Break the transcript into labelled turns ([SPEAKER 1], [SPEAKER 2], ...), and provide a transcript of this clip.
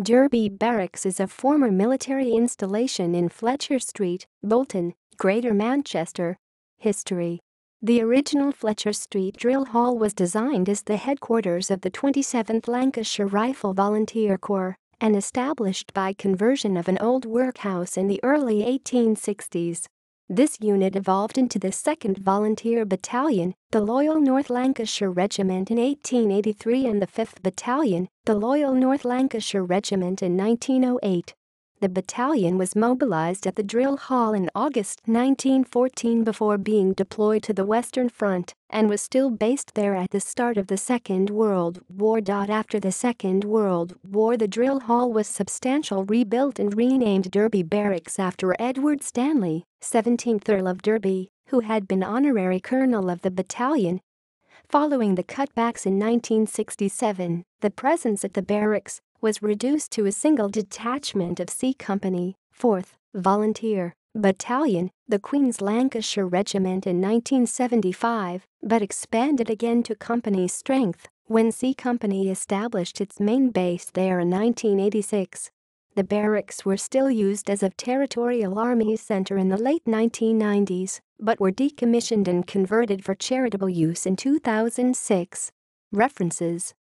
[SPEAKER 1] Derby Barracks is a former military installation in Fletcher Street, Bolton, Greater Manchester. History. The original Fletcher Street Drill Hall was designed as the headquarters of the 27th Lancashire Rifle Volunteer Corps and established by conversion of an old workhouse in the early 1860s. This unit evolved into the 2nd Volunteer Battalion, the Loyal North Lancashire Regiment in 1883 and the 5th Battalion, the Loyal North Lancashire Regiment in 1908. The battalion was mobilised at the drill hall in August 1914 before being deployed to the Western Front and was still based there at the start of the Second World War. After the Second World War, the drill hall was substantially rebuilt and renamed Derby Barracks after Edward Stanley, 17th Earl of Derby, who had been honorary colonel of the battalion. Following the cutbacks in 1967, the presence at the barracks was reduced to a single detachment of C Company, 4th Volunteer Battalion, the Queen's Lancashire Regiment in 1975, but expanded again to company strength when C Company established its main base there in 1986. The barracks were still used as a Territorial Army Centre in the late 1990s, but were decommissioned and converted for charitable use in 2006. References